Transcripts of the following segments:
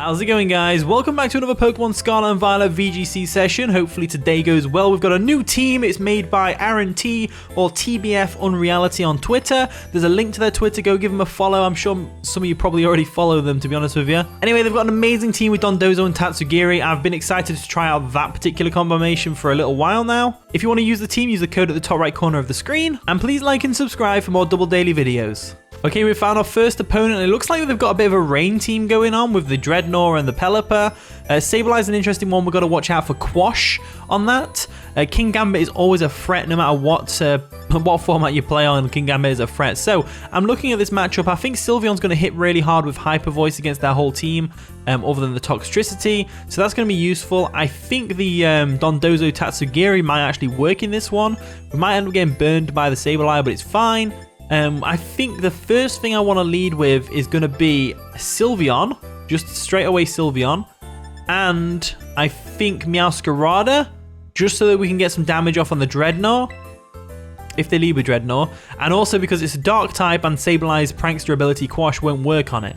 How's it going, guys? Welcome back to another Pokemon Scarlet and Violet VGC session. Hopefully today goes well. We've got a new team. It's made by Aaron T or TBF Unreality on Twitter. There's a link to their Twitter. Go give them a follow. I'm sure some of you probably already follow them, to be honest with you. Anyway, they've got an amazing team with Dondozo and Tatsugiri. I've been excited to try out that particular combination for a little while now. If you want to use the team, use the code at the top right corner of the screen. And please like and subscribe for more double daily videos. Okay, we found our first opponent, and it looks like they've got a bit of a rain team going on with the Dreadnought and the Pelipper. Sableye is an interesting one. We've got to watch out for Quash on that. King Gambit is always a threat no matter what format you play on. King Gambit is a threat. So I'm looking at this matchup. I think Sylveon's going to hit really hard with Hyper Voice against their whole team, other than the Toxtricity. So that's going to be useful. I think the Dondozo Tatsugiri might actually work in this one. We might end up getting burned by the Sableye, but it's fine. I think the first thing I want to lead with is going to be Sylveon, just straight away Sylveon, and I think Meowscarada, just so that we can get some damage off on the Dreadnought, if they lead with Dreadnought, and also because it's a Dark type and Sableye's Prankster ability Quash won't work on it.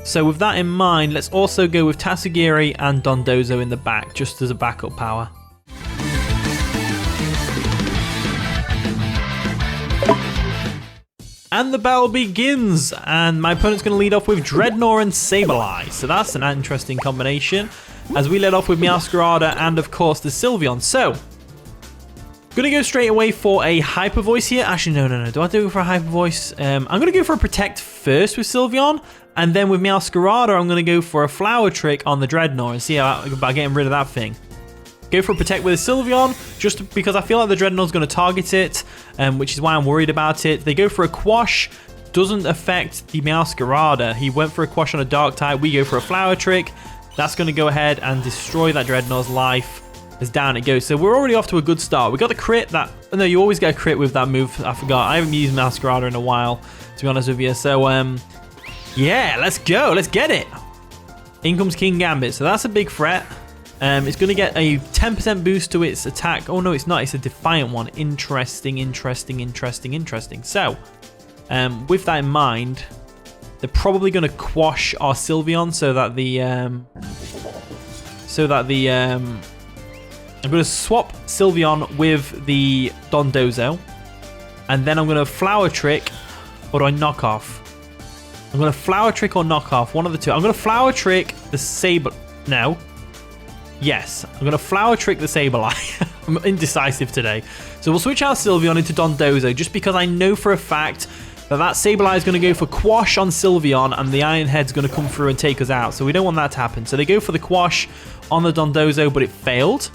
So with that in mind, let's also go with Tatsugiri and Dondozo in the back, just as a backup power. And the battle begins, and my opponent's going to lead off with Dreadnought and Sableye. So that's an interesting combination, as we led off with Meowscarada and, of course, the Sylveon. So, going to go straight away for a Hyper Voice here. Actually, no. Do I do it for a Hyper Voice? I'm going to go for a Protect first with Sylveon, and then with Meowscarada, I'm going to go for a Flower Trick on the Dreadnought and see how about getting rid of that thing. Go for a Protect with a Sylveon, just because I feel like the Dreadnought's going to target it, which is why I'm worried about it. They go for a Quash, doesn't affect the Meowscarada. He went for a Quash on a Dark type. We go for a Flower Trick. That's going to go ahead and destroy that Dreadnought's life as down it goes. So we're already off to a good start. We got the crit. No, you always get a crit with that move. I forgot. I haven't used Meowscarada in a while, to be honest with you. So, yeah, let's go. Let's get it. In comes King Gambit. So that's a big threat. It's going to get a 10% boost to its attack. Oh, no, it's not. It's a Defiant one. Interesting. So, with that in mind, they're probably going to Quash our Sylveon so that I'm going to swap Sylveon with the Dondozo. And then I'm going to Flower Trick, or do I knock off? I'm going to Flower Trick or knock off. One of the two. I'm going to Flower Trick the Saber. No. Yes, I'm going to Flower Trick the Sableye. I'm indecisive today. So we'll switch out Sylveon into Dondozo, just because I know for a fact that Sableye is going to go for Quash on Sylveon, and the Iron Head's going to come through and take us out. So we don't want that to happen. So they go for the Quash on the Dondozo, but it failed.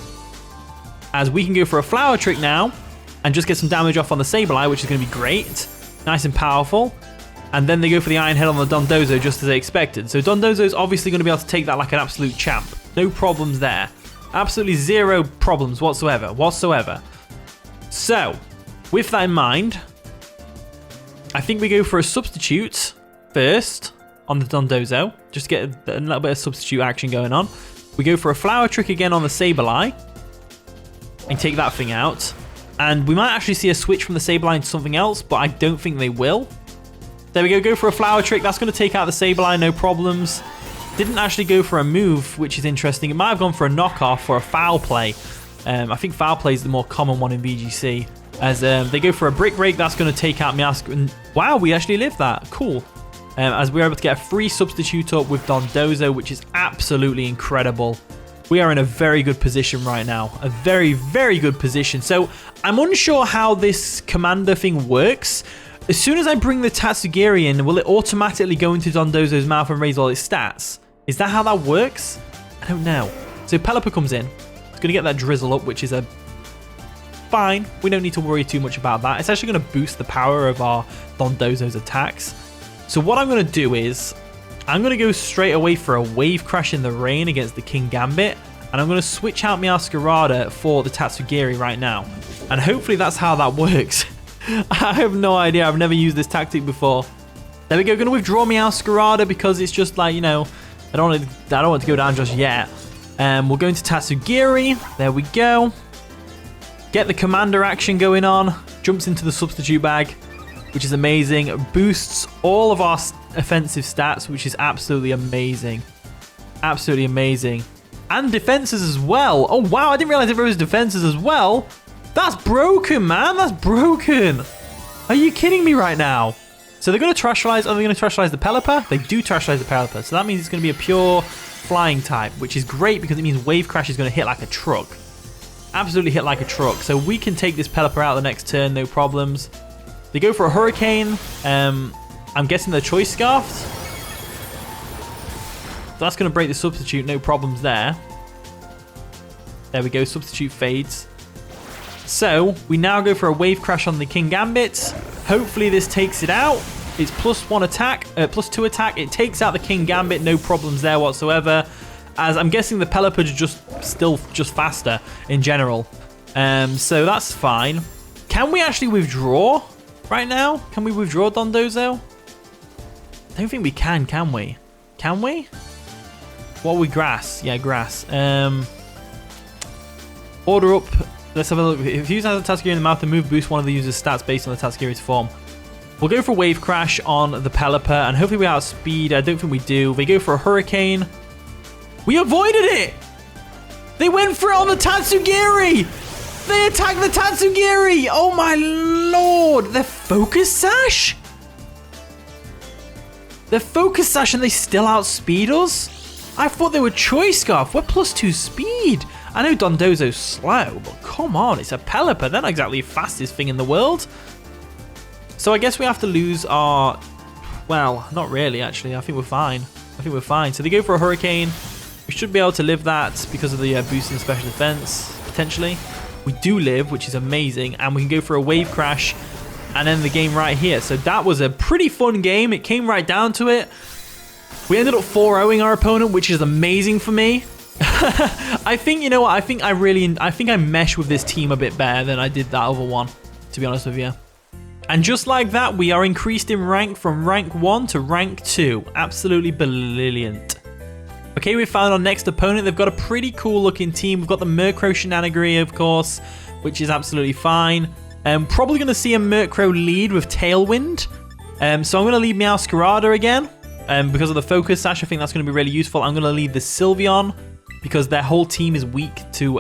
As we can go for a Flower Trick now, and just get some damage off on the Sableye, which is going to be great. Nice and powerful. And then they go for the Iron Head on the Dondozo, just as they expected. So Dondozo is obviously going to be able to take that like an absolute champ. No problems there. Absolutely zero problems whatsoever. So, with that in mind, I think we go for a substitute first on the Dondozo, just to get a little bit of substitute action going on. We go for a Flower Trick again on the Sableye and take that thing out. And we might actually see a switch from the Sableye into something else, but I don't think they will. There we go for a Flower Trick. That's going to take out the Sableye, no problems. Didn't actually go for a move, which is interesting. It might have gone for a knockoff or a Foul Play. I think Foul Play is the more common one in VGC. As they go for a Brick Break, that's going to take out Meowscarada. Wow, we actually lived that. Cool. As we're able to get a free substitute up with Dondozo, which is absolutely incredible. We are in a very good position right now. A very, very good position. So I'm unsure how this commander thing works. As soon as I bring the Tatsugiri in, will it automatically go into Dondozo's mouth and raise all its stats? Is that how that works? I don't know. So Pelipper comes in. It's going to get that Drizzle up, which is a fine. We don't need to worry too much about that. It's actually going to boost the power of our Dondozo's attacks. So what I'm going to do is, I'm going to go straight away for a Wave Crash in the rain against the King Gambit. And I'm going to switch out Meowscarada for the Tatsugiri right now. And hopefully that's how that works. I have no idea. I've never used this tactic before. There we go. Going to withdraw Meowscarada because it's just like, you know, I don't want to go down just yet. We'll go into Tatsugiri. There we go. Get the commander action going on. Jumps into the substitute bag, which is amazing. Boosts all of our offensive stats, which is absolutely amazing. Absolutely amazing. And defenses as well. Oh, wow. I didn't realize it was defenses as well. That's broken, man. That's broken. Are you kidding me right now? So they're going to Terastallize. Are they going to Terastallize the Pelipper? They do Terastallize the Pelipper. So that means it's going to be a pure flying type, which is great because it means Wave Crash is going to hit like a truck. Absolutely hit like a truck. So we can take this Pelipper out the next turn, no problems. They go for a Hurricane. I'm guessing they're Choice Scarfed. So that's going to break the Substitute, no problems there. There we go, Substitute fades. So we now go for a Wave Crash on the King Gambit. Hopefully this takes it out. It's +1 attack, +2 attack. It takes out the King Gambit, no problems there whatsoever. As I'm guessing the Pelipper is still faster in general. So that's fine. Can we actually withdraw right now? Can we withdraw Dondozo? I don't think we can we? Can we? What are we? Grass. Yeah, grass. Order up. Let's have a look. If the user has a Tatsugiri in the mouth, the move boosts one of the user's stats based on the Tatsugiri's form. We'll go for a Wave Crash on the Pelipper, and hopefully we outspeed. I don't think we do. They go for a Hurricane. We avoided it! They went for it on the Tatsugiri! They attacked the Tatsugiri! Oh my lord! They're Focus Sash? They're Focus Sash and they still outspeed us? I thought they were Choice Scarf. We're +2 speed. I know Dondozo's slow, but come on, it's a Pelipper. They're not exactly the fastest thing in the world. So I guess we have to lose our... Well, not really, actually. I think we're fine. So they go for a Hurricane. We should be able to live that because of the boost in special defense, potentially. We do live, which is amazing. And we can go for a Wave Crash and end the game right here. So that was a pretty fun game. It came right down to it. We ended up 4-0ing our opponent, which is amazing for me. I think, you know what, I think I mesh with this team a bit better than I did that other one, to be honest with you. And just like that, we are increased in rank from rank 1 to rank 2. Absolutely brilliant. Okay, we found our next opponent. They've got a pretty cool looking team. We've got the Murkrow Shenanigans, of course, which is absolutely fine. Probably going to see a Murkrow lead with Tailwind. So I'm going to lead Meowscarada again. Because of the Focus Sash, I think that's going to be really useful. I'm going to lead the Sylveon because their whole team is weak to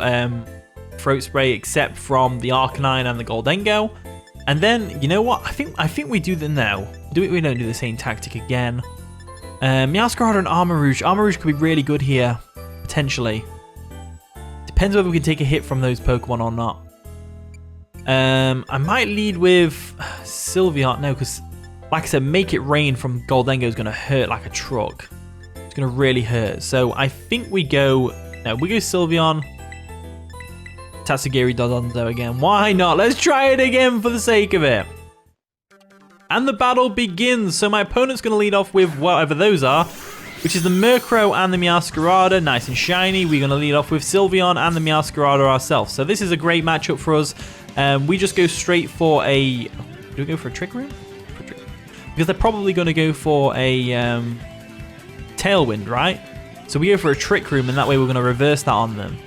Throat Spray except from the Arcanine and the Goldengo. And then, you know what? I think we do the now. We don't do the same tactic again. Meowscarada and Armarouge. Armarouge could be really good here, potentially. Depends whether we can take a hit from those Pokemon or not. I might lead with Sylveon. No, because, like I said, Make It Rain from Goldengo is going to hurt like a truck. It's going to really hurt. So I think we go... No, we go Sylveon. Tatsugiri Dondozo again. Why not? Let's try it again for the sake of it. And the battle begins. So my opponent's going to lead off with whatever those are, which is the Murkrow and the Meowscarada. Nice and shiny. We're going to lead off with Sylveon and the Meowscarada ourselves. So this is a great matchup for us. We just go straight for a... Do we go for a Trick Room? Because they're probably going to go for a Tailwind, right? So we go for a Trick Room, and that way we're going to reverse that on them.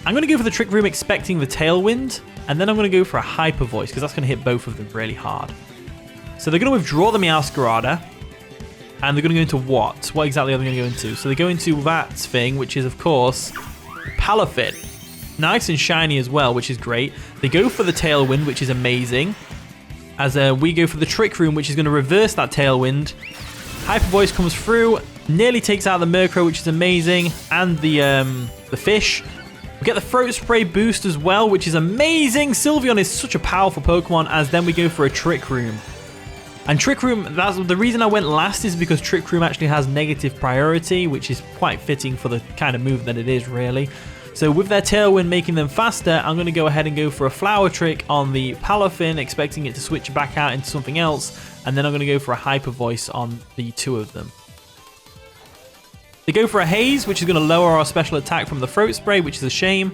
I'm going to go for the Trick Room expecting the Tailwind, and then I'm going to go for a Hyper Voice, because that's going to hit both of them really hard. So they're going to withdraw the Meowscarada, and they're going to go into what? What exactly are they going to go into? So they go into that thing, which is, of course, Palafin. Nice and shiny as well, which is great. They go for the Tailwind, which is amazing. As we go for the Trick Room, which is going to reverse that Tailwind. Hyper Voice comes through, nearly takes out the Murkrow, which is amazing, and the fish. We get the Throat Spray boost as well, which is amazing. Sylveon is such a powerful Pokemon, as then we go for a Trick Room. And Trick Room, that's the reason I went last is because Trick Room actually has negative priority, which is quite fitting for the kind of move that it is, really. So with their Tailwind making them faster, I'm going to go ahead and go for a Flower Trick on the Palafin, expecting it to switch back out into something else. And then I'm going to go for a Hyper Voice on the two of them. They go for a Haze, which is going to lower our special attack from the Throat Spray, which is a shame.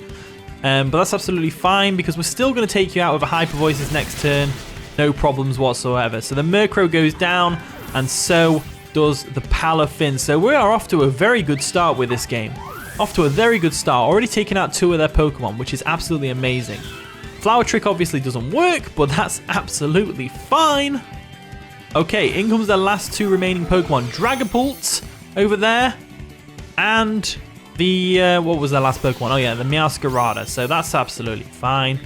But that's absolutely fine, because we're still going to take you out with a Hyper Voice this next turn. No problems whatsoever. So the Murkrow goes down, and so does the Palafin. So we are off to a very good start with this game. Off to a very good start. Already taken out 2 of their Pokemon, which is absolutely amazing. Flower Trick obviously doesn't work, but that's absolutely fine. Okay, in comes their last 2 remaining Pokemon. Dragapult over there. And the, what was their last Pokemon? Oh yeah, the Meowscarada. So that's absolutely fine.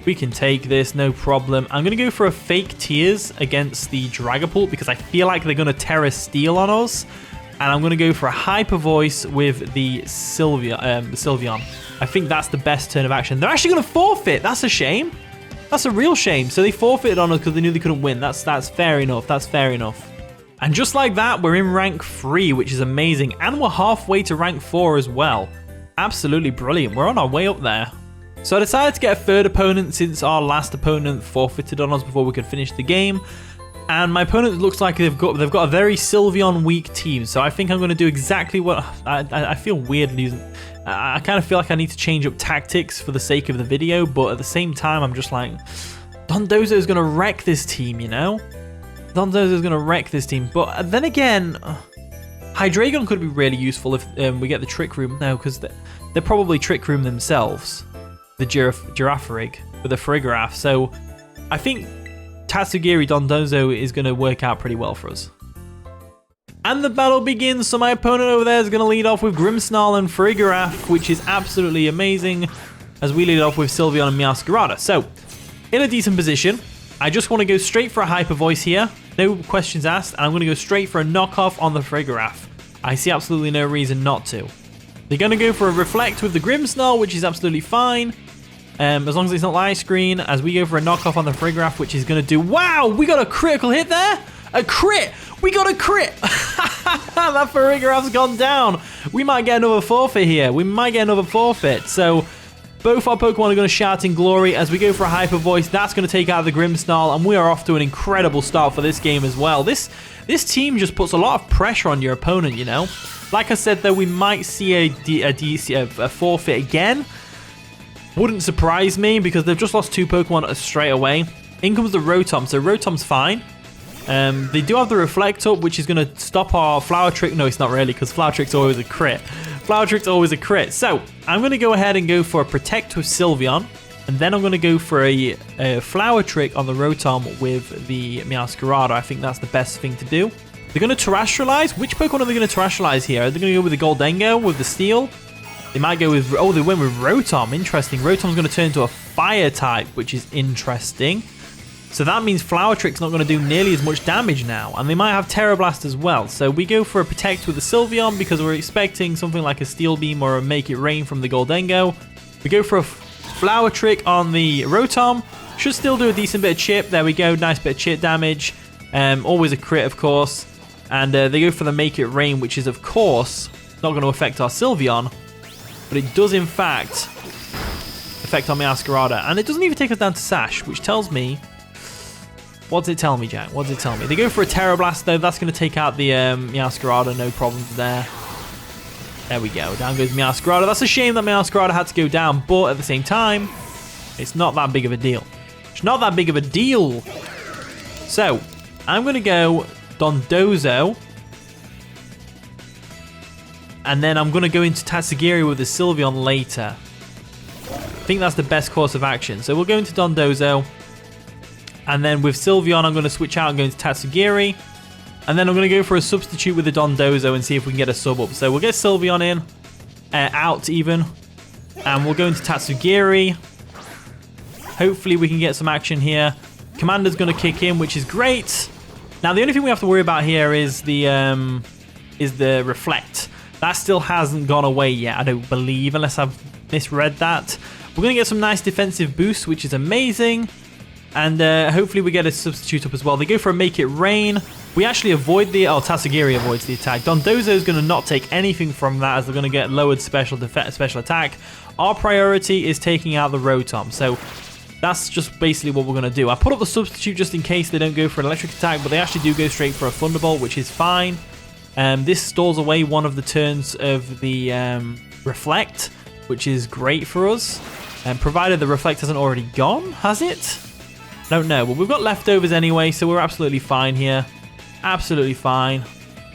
We can take this, no problem. I'm going to go for a fake Tears against the Dragapult because I feel like they're going to Terra Steel on us. And I'm going to go for a Hyper Voice with the Sylveon. I think that's the best turn of action. They're actually going to forfeit. That's a shame. That's a real shame. So they forfeited on us because they knew they couldn't win. That's fair enough. That's fair enough. And just like that, we're in rank 3, which is amazing. And we're halfway to rank 4 as well. Absolutely brilliant. We're on our way up there. So I decided to get a third opponent since our last opponent forfeited on us before we could finish the game. And my opponent looks like they've got a very Sylveon weak team. So I think I'm going to do exactly what I feel weird losing. I kind of feel like I need to change up tactics for the sake of the video, but at the same time I'm just like, Dondozo is going to wreck this team, you know? Dondozo is going to wreck this team. But then again, Hydreigon could be really useful if we get the Trick Room. No, because they're probably Trick Room themselves. The Girafarig with a Farigiraf. So I think Tatsugiri Dondozo is going to work out pretty well for us. And the battle begins. So my opponent over there is going to lead off with Grimmsnarl and Farigiraf, which is absolutely amazing, as we lead off with Sylveon and Meowscarada. So in a decent position. I just want to go straight for a Hyper Voice here. No questions asked. And I'm going to go straight for a knockoff on the Farigiraf. I see absolutely no reason not to. They're going to go for a Reflect with the Grimmsnarl, which is absolutely fine. As long as it's not Light Screen, as we go for a knockoff on the Farigiraf, which is going to do... Wow, we got a critical hit there. A crit. We got a crit. That Farigiraf's gone down. We might get another forfeit here. So both our Pokemon are going to shout in glory as we go for a Hyper Voice. That's going to take out the Grimmsnarl, and we are off to an incredible start for this game as well. This team just puts a lot of pressure on your opponent, you know. Like I said, though, we might see a forfeit again. Wouldn't surprise me because they've just lost 2 Pokemon straight away. In comes the Rotom, so Rotom's fine. They do have the Reflect up, which is going to stop our Flower Trick. No, it's not really, because Flower Trick's always a crit. So I'm going to go ahead and go for a Protect with Sylveon. And then I'm going to go for a Flower Trick on the Rotom with the Meowscarada. I think that's the best thing to do. They're going to Terrestrialize. Which Pokemon are they going to Terrestrialize here? Are they going to go with the Goldengo with the Steel? They might go with... Oh, they went with Rotom. Interesting. Rotom's going to turn into a Fire type, which is interesting. So that means Flower Trick's not going to do nearly as much damage now. And they might have Terra Blast as well. So we go for a Protect with the Sylveon because we're expecting something like a Steel Beam or a Make It Rain from the Goldengo. We go for a Flower Trick on the Rotom. Should still do a decent bit of chip. There we go. Nice bit of chip damage. Always a crit, of course. And they go for the Make It Rain, which is, of course, not going to affect our Sylveon. But it does, in fact, affect our Meowscarada. And it doesn't even take us down to Sash, which tells me... What does it tell me, Jack? What does it tell me? They go for a Terra Blast, though. That's going to take out the Meowscarada. No problems there. There we go. Down goes Meowscarada. That's a shame that Meowscarada had to go down, but at the same time, it's not that big of a deal. So, I'm going to go Dondozo. And then I'm going to go into Tatsugiri with the Sylveon later. I think that's the best course of action. So we'll go into Dondozo. And then with Sylveon, I'm going to switch out and go into Tatsugiri. And then I'm going to go for a substitute with the Dondozo and see if we can get a sub up. So we'll get Sylveon in. Out even. And we'll go into Tatsugiri. Hopefully we can get some action here. Commander's going to kick in, which is great. Now the only thing we have to worry about here is the Reflect. That still hasn't gone away yet, I don't believe, unless I've misread that. We're going to get some nice defensive boosts, which is amazing. And hopefully we get a substitute up as well. They go for a Make It Rain. We actually avoid the... Oh, Tatsugiri avoids the attack. Dondozo is going to not take anything from that as they're going to get lowered special attack. Our priority is taking out the Rotom. So that's just basically what we're going to do. I put up the substitute just in case they don't go for an electric attack, but they actually do go straight for a Thunderbolt, which is fine. This stalls away one of the turns of the Reflect, which is great for us. Provided the Reflect hasn't already gone, has it? Don't know. Well, we've got leftovers anyway, so we're absolutely fine here. Absolutely fine.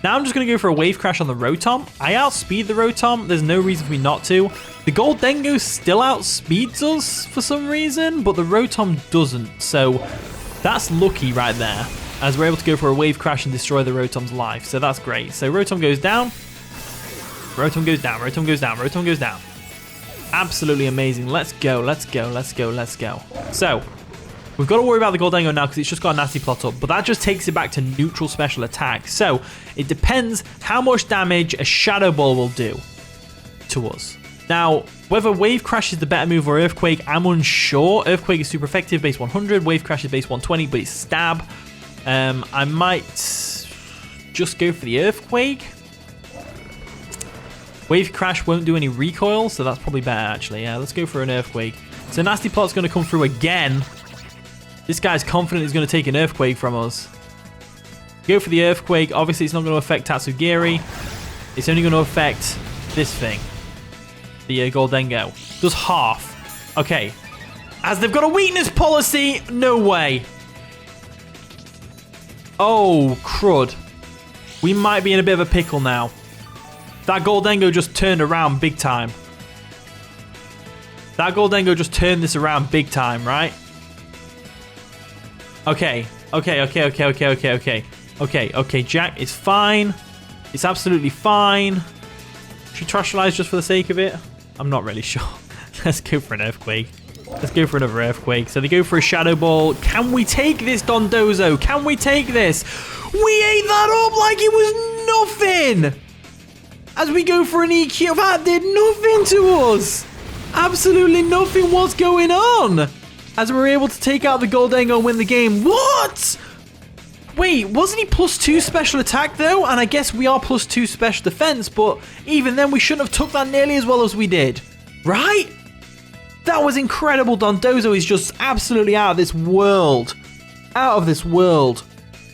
Now I'm just going to go for a Wave Crash on the Rotom. I outspeed the Rotom. There's no reason for me not to. The Goldengo still outspeeds us for some reason, but the Rotom doesn't. So that's lucky right there. as we're able to go for a wave crash and destroy the Rotom's life. So that's great. So Rotom goes down. Rotom goes down. Rotom goes down. Rotom goes down. Absolutely amazing. Let's go. Let's go. Let's go. Let's go. So we've got to worry about the Goldengo now because it's just got a nasty plot up. But that just takes it back to neutral special attack. So it depends how much damage a Shadow Ball will do to us. Now, whether Wave Crash is the better move or Earthquake, I'm unsure. Earthquake is super effective, base 100. Wave Crash is base 120, but it's stab. I might just go for the Earthquake. Wave Crash won't do any recoil, so that's probably better, actually. Yeah, let's go for an Earthquake. So Nasty Plot's going to come through again. This guy's confident he's going to take an Earthquake from us. Go for the Earthquake. Obviously, it's not going to affect Tatsugiri. It's only going to affect this thing. The Goldengo. Does half. Okay. As they've got a weakness policy. No way. Oh, crud. We might be in a bit of a pickle now. That Goldengo just turned around big time. That Goldengo just turned this around big time, right? Okay. Okay, Jack is fine. It's absolutely fine. Should we Terastallize just for the sake of it? I'm not really sure. Let's go for an Earthquake. Let's go for another Earthquake. So they go for a Shadow Ball. Can we take this, Dondozo? Can we take this? We ate that up like it was nothing. As we go for an EQ, that did nothing to us. Absolutely nothing. What's going on? As we're able to take out the Goldengo and win the game. What? Wait, wasn't he +2 special attack though? And I guess we are +2 special defense, but even then we shouldn't have took that nearly as well as we did. Right? That was incredible. Dondozo is just absolutely out of this world. Out of this world.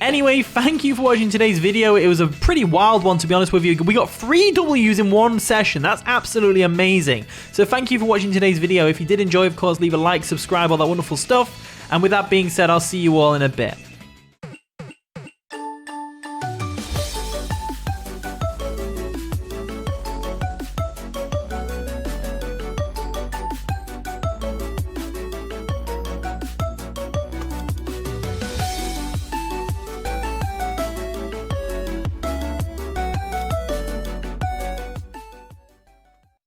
Anyway, thank you for watching today's video. It was a pretty wild one, to be honest with you. We got 3 Ws in one session. That's absolutely amazing. So thank you for watching today's video. If you did enjoy, of course, leave a like, subscribe, all that wonderful stuff. And with that being said, I'll see you all in a bit.